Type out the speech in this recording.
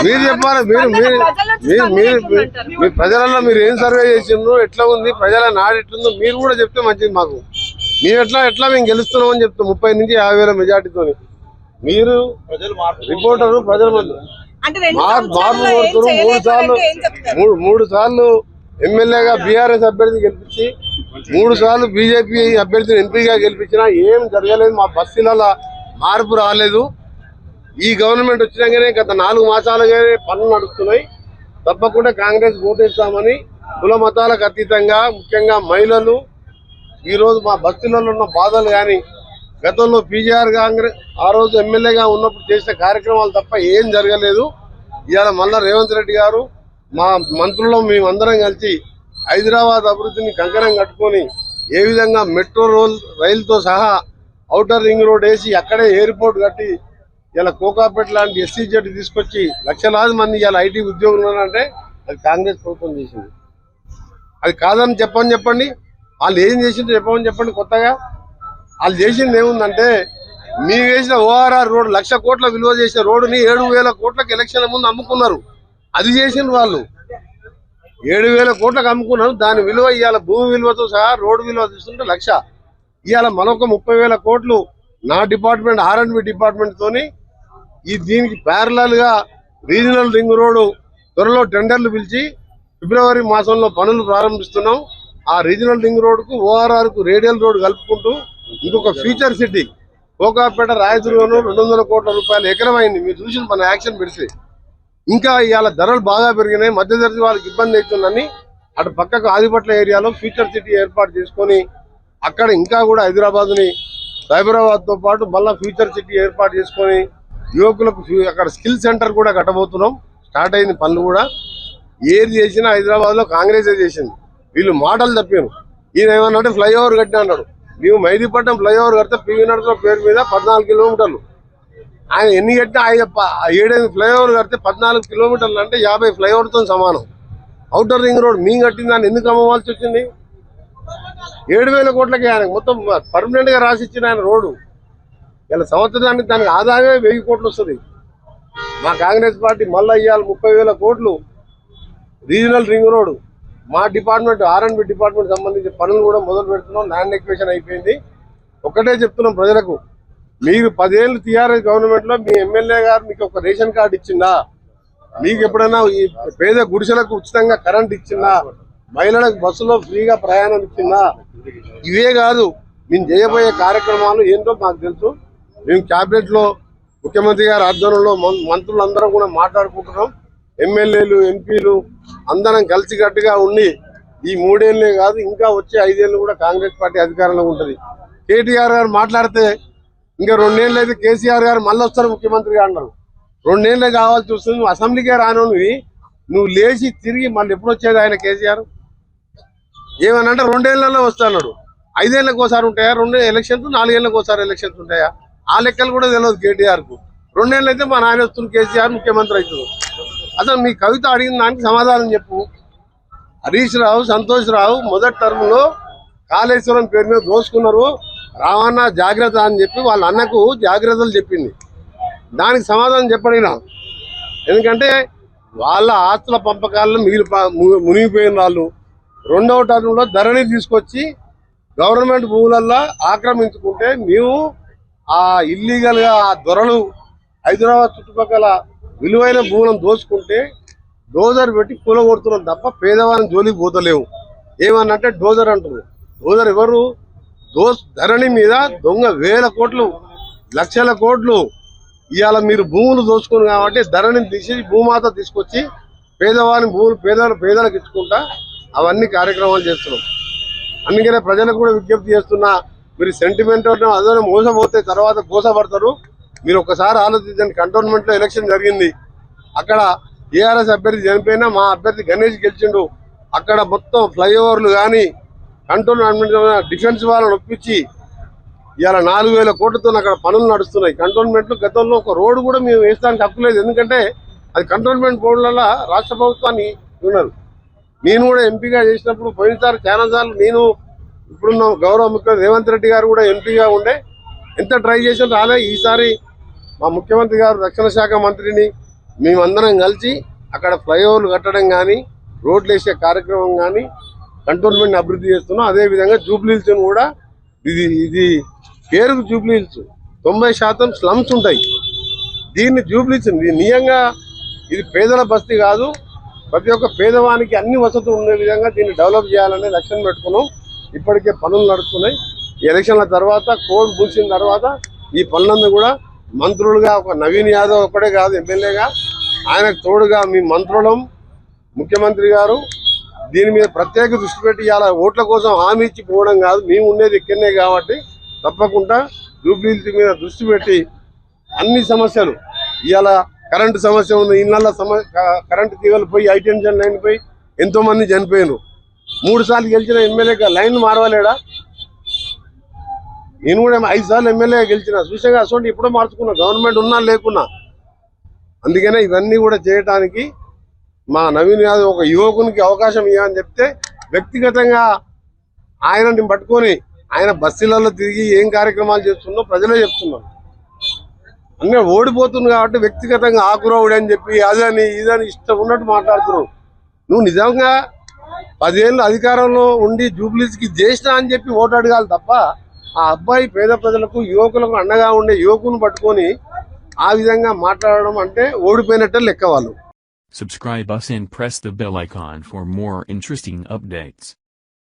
మీరు చెప్పాలి. మీ ప్రజలలో మీరు ఏం సర్వే చేసిండ్రు, ఎట్లా ఉంది ప్రజల నాడు ఎట్లుందో మీరు కూడా చెప్తే మంచిది. మాకు మేము ఎట్లా మేము గెలుస్తున్నామని చెప్తాం 30 నుంచి 50,000 మెజార్టీతో. మీరు రిపోర్టరు ప్రజల మధ్య మార్పు కోరుతున్నారు. 3 సార్లు ఎమ్మెల్యేగా బీఆర్ఎస్ అభ్యర్థి గెలిపించి 3 సార్లు బీజేపీ అభ్యర్థిని ఎంపీగా గెలిపించినా ఏం జరగలేదు. మా బస్తీలలో మార్పు రాలేదు. ఈ గవర్నమెంట్ వచ్చినాకనే గత 4 మాసాలుగానే పనులు నడుస్తున్నాయి. తప్పకుండా కాంగ్రెస్ ఓటేస్తామని కుల మతాలకు అతీతంగా ముఖ్యంగా మహిళలు ఈరోజు మా బస్తీలలో ఉన్న బాధలు కానీ గతంలో పీజీఆర్ కాంగ్రెస్ ఆ రోజు ఎమ్మెల్యేగా ఉన్నప్పుడు చేసిన కార్యక్రమాలు తప్ప ఏం జరగలేదు. ఇవాళ మళ్ళా రేవంత్ రెడ్డి గారు మా మంత్రుల్లో మేమందరం కలిసి హైదరాబాద్ అభివృద్ధిని కంకణం కట్టుకొని ఏ విధంగా మెట్రో రైలుతో సహా ఔటర్ రింగ్ రోడ్ వేసి అక్కడే ఎయిర్పోర్ట్ కట్టి ఇలా కోకాపేట లాంటి SEZ తీసుకొచ్చి లక్షలాది మంది ఇలా ఐటీ ఉద్యోగులు ఉన్నారంటే అది కాంగ్రెస్ ప్రభుత్వం చేసింది. అది కాదని చెప్పండి. వాళ్ళు ఏం చేసిందో చెప్పండి. కొత్తగా వాళ్ళు చేసింది ఏముందంటే మీరు వేసిన ORR రోడ్ 1,00,000 కోట్ల విలువ చేసిన రోడ్డుని 7,000 కోట్లకు ఎలక్షన్ల ముందు అమ్ముకున్నారు. అది చేసింది వాళ్ళు 7,000 కోట్లకు అమ్ముకున్నారు. దాని విలువ ఇవాళ భూమి విలువతో సహా రోడ్డు విలువ చూస్తుంటే 1,00,000. ఇవాళ మరొక 30,000 కోట్లు నా డిపార్ట్మెంట్ R&B డిపార్ట్మెంట్ తోని దీనికి ప్యారలల్ గా రీజనల్ రింగ్ రోడ్డు త్వరలో టెండర్లు పిలిచి ఫిబ్రవరి మాసంలో పనులు ప్రారంభిస్తున్నాం. ఆ రీజనల్ రింగ్ రోడ్డుకు ORR కు రేడియల్ రోడ్ కలుపుకుంటూ ఇంకొక ఫ్యూచర్ సిటీ కోకాపేట రాయదుర్గంలో 200 కోట్ల రూపాయలు ఎకరం అయింది. మీరు చూసిన మన యాక్షన్ పెడితే ఇంకా ఇవాళ ధరలు బాగా పెరిగినాయి. మధ్యతరగతి వాళ్ళకి ఇబ్బంది అవుతుందని అటు పక్కకు ఆదిపట్ల ఏరియాలో ఫ్యూచర్ సిటీ ఏర్పాటు చేసుకొని అక్కడ ఇంకా కూడా హైదరాబాద్ని సైబరాబాద్ తో పాటు మళ్ళా ఫ్యూచర్ సిటీ ఏర్పాటు చేసుకొని యువకులకు అక్కడ స్కిల్ సెంటర్ కూడా కట్టబోతున్నాం. స్టార్ట్ అయింది పనులు కూడా. ఏది చేసినా హైదరాబాద్ లో కాంగ్రెసే చేసింది. వీళ్ళు మాటలు తప్పారు. ఈయన ఏమన్నాడు ఫ్లైఓవర్ కట్టినా అన్నాడు. మేము మైదీపట్నం ఫ్లైఓవర్ కడితే PV నరసింహ పేరు మీద 14 కిలోమీటర్లు. ఆయన ఎన్ని కట్టినా 7 ఫ్లైఓవర్ కడితే 14 కిలోమీటర్లు అంటే 50 ఫ్లైఓవర్తో సమానం. ఔటర్ రింగ్ రోడ్ మేము కట్టిన దాన్ని ఎందుకు అమ్మవలసి వచ్చింది? 7,000 కోట్లకి ఆయన మొత్తం పర్మనెంట్ గా రాసిచ్చిన ఆయన రోడ్డు ఇలా సంవత్సరానికి దానికి ఆదాయమే 1000 కోట్లు వస్తుంది. మా కాంగ్రెస్ పార్టీ మళ్ళీ ఇవాళ 30,000 కోట్లు రీజనల్ రింగ్ రోడ్ మా డిపార్ట్మెంట్ R&B డిపార్ట్మెంట్ సంబంధించి పనులు కూడా మొదలు పెడుతున్నాం. ల్యాండ్ ఎక్విజిషన్ అయిపోయింది. ఒకటే చెప్తున్నాం ప్రజలకు, మీకు 10 ఏళ్ళు టీఆర్ఎస్ గవర్నమెంట్ లో మీ ఎమ్మెల్యే గారు మీకు ఒక రేషన్ కార్డు ఇచ్చిందా? మీకు ఎప్పుడైనా ఈ పేద గుడిసెలకు ఉచితంగా కరెంట్ ఇచ్చిందా? మహిళలకు బస్సులో ఫ్రీగా ప్రయాణం ఇచ్చిందా? ఇవే కాదు మేము చేయబోయే కార్యక్రమాలు ఏంటో మాకు తెలుసు. మేము క్యాబినెట్ లో ముఖ్యమంత్రి గారి ఆధ్వర్యంలో మంత్రులందరం కూడా మాట్లాడుకుంటున్నాం. ఎమ్మెల్యేలు ఎంపీలు అందరం కలిసికట్టుగా ఉండి ఈ 3 ఏళ్ళే కాదు ఇంకా వచ్చే 5 ఏళ్ళు కూడా కాంగ్రెస్ పార్టీ అధికారంలో ఉంటుంది. కేటీఆర్ గారు మాట్లాడితే ఇంకా 2 ఏళ్ళు అయితే కేసీఆర్ గారు మళ్ళీ వస్తారు ముఖ్యమంత్రిగా అన్నారు. 2 ఏళ్ళే కావాల్సి వస్తుంది. నువ్వు అసెంబ్లీకే రానువి నువ్వు లేచి తిరిగి మళ్ళీ ఎప్పుడు వచ్చేది ఆయన కేసీఆర్? ఏమనంటే 2 ఏళ్లలో వస్తాడు. 5 ఏళ్ళకి ఒకసారి ఉంటాయా 2 ఎలక్షన్స్? 4 ఏళ్ళకి ఒకసారి ఎలక్షన్స్ ఉంటాయా? ఆ లెక్కలు కూడా తెలియదు కేటీఆర్ కు. 2 ఏళ్ళు అయితే మా నాయన వస్తుంది కేసీఆర్ ముఖ్యమంత్రి అవుతుంది. అసలు మీ కవిత అడిగిన దానికి సమాధానం చెప్పు. హరీష్ రావు సంతోష్ రావు మొదటి టర్మ్ లో కాళేశ్వరం పేరు మీద దోసుకున్నారు, రావణ జాగ్రత్త అని చెప్పి వాళ్ళ అన్నకు జాగ్రత్తలు చెప్పింది. దానికి సమాధానం చెప్పడినా. ఎందుకంటే వాళ్ళ ఆస్తుల పంపకాలను మునిగిపోయిన వాళ్ళు 2వ టర్మ్ లో ధరణి తీసుకొచ్చి గవర్నమెంట్ భూములల్లో ఆక్రమించుకుంటే మేము ఆ ఇల్లీగల్ గా ఆ దొరలు హైదరాబాద్ చుట్టుపక్కల విలువైన భూములను దోచుకుంటే డోజర్ పెట్టి కూలగొడుతున్నాం తప్ప పేదవాళ్ళని జోలికి పోతలేవు. ఏమన్నంటే డోజర్ అంటారు. డోజర్ ఎవరు? ధరణి మీద దొంగ 1000 కోట్లు 1,00,000 కోట్లు ఇవాళ మీరు భూములు దోచుకుని కాబట్టి ధరణిని తీసి భూమాత తీసుకొచ్చి పేదవాళ్ళని భూములు పేదలకు ఇచ్చుకుంటా అవన్నీ కార్యక్రమాలు చేస్తున్నాం. అందుకనే ప్రజలకు కూడా విజ్ఞప్తి చేస్తున్నా, మీరు సెంటిమెంట్ అదే మోసపోతే తర్వాత గోసపడతారు. మీరు ఒకసారి ఆలోచించండి. కంటోన్మెంట్ లో ఎలక్షన్ జరిగింది. అక్కడ టీఆర్ఎస్ అభ్యర్థి చనిపోయినా మా అభ్యర్థి గణేష్ గెలిచిండు. అక్కడ మొత్తం ఫ్లైఓవర్లు కానీ కంటోన్మెంట్ డిఫెన్స్ వాళ్ళని ఒప్పించి ఇవాళ 4,000 కోట్లతో అక్కడ పనులు నడుస్తున్నాయి. కంటోన్మెంట్ లో గతంలో ఒక రోడ్డు కూడా మేము వేస్తానికి హక్కు లేదు. ఎందుకంటే అది కంటోన్మెంట్ బోర్డులలో రాష్ట్ర ప్రభుత్వాన్ని ఉన్నారు. నేను కూడా ఎంపీగా చేసినప్పుడు పోయినసారి చాలా సార్లు నేను ఇప్పుడున్న గౌరవ ముఖ్యమంత్రి రేవంత్ రెడ్డి గారు కూడా ఎంపీగా ఉండే ఎంత ట్రై చేసినా రాలే. ఈసారి మా ముఖ్యమంత్రి గారు రక్షణ శాఖ మంత్రిని మేమందరం కలిసి అక్కడ ఫ్లైఓవర్లు కట్టడం కానీ రోడ్లు వేసే కార్యక్రమం కానీ కంటోన్మెంట్ అభివృద్ధి చేస్తున్నాం. అదేవిధంగా జూబ్లీహిల్స్ కూడా ఇది పేరుకు జూబ్లీహిల్స్ 90% స్లమ్స్ ఉంటాయి. దీన్ని జూబ్లీహిల్స్ నిజంగా ఇది పేదల బస్తీ కాదు. ప్రతి ఒక్క పేదవానికి అన్ని వసతులు ఉండే విధంగా దీన్ని డెవలప్ చేయాలనే లక్ష్యం పెట్టుకున్నాం. ఇప్పటికే పనులు నడుస్తున్నాయి. ఈ ఎలక్షన్ల తర్వాత కోడ్ పూసిన తర్వాత ఈ పనులందరూ కూడా మంత్రులుగా ఒక నవీన్ యాదవ్ ఒక్కడే కాదు ఎమ్మెల్యేగా ఆయనకు తోడుగా మీ మంత్రులం ముఖ్యమంత్రి గారు దీని మీద ప్రత్యేక దృష్టి పెట్టి ఇవాళ ఓట్ల కోసం హామీ ఇచ్చి పోవడం కాదు. మేము ఉండేది ఇక్కడనే కాబట్టి తప్పకుండా జూబ్లీహిల్స్ మీద దృష్టి పెట్టి అన్ని సమస్యలు ఇవాళ కరెంటు సమస్య ఉంది. ఇళ్ళ కరెంటు తీగలు పోయి హైటెన్షన్ లైన్ పోయి ఎంతో మంది చనిపోయినారు. 3 సార్లు గెలిచిన ఎమ్మెల్యేగా లైన్ మారవలేడా? నేను కూడా 5 సార్లు ఎమ్మెల్యేగా గెలిచిన చూసాగా అసలు ఎప్పుడో మార్చుకున్నా గవర్నమెంట్ ఉన్నా లేకున్నా. అందుకనే ఇవన్నీ కూడా చేయడానికి మా నవీన్ యాదవ్ ఒక యువకునికి అవకాశం ఇవ్వని చెప్తే వ్యక్తిగతంగా ఆయనని పట్టుకొని ఆయన బస్సులలో తిరిగి ఏం కార్యక్రమాలు చేస్తున్నో ప్రజలే చెప్తున్నారు. అన్నీ ఓడిపోతుంది కాబట్టి వ్యక్తిగతంగా ఆకురవుడు అని చెప్పి అదని ఇదని ఇష్టం ఉన్నట్టు మాట్లాడుతున్నావు. నువ్వు నిజంగా 10 ఏళ్ళు అధికారంలో ఉండి జూబ్లీస్కి చేసినా అని చెప్పి ఓటు అడగాలి తప్ప ఆ అబ్బాయి పేద ప్రజలకు యువకులకు అండగా ఉండే యువకుని పట్టుకొని ఆ విధంగా మాట్లాడడం అంటే ఓడిపోయినట్టే లెక్క వాళ్ళు. Subscribe us and press the bell icon for more interesting updates.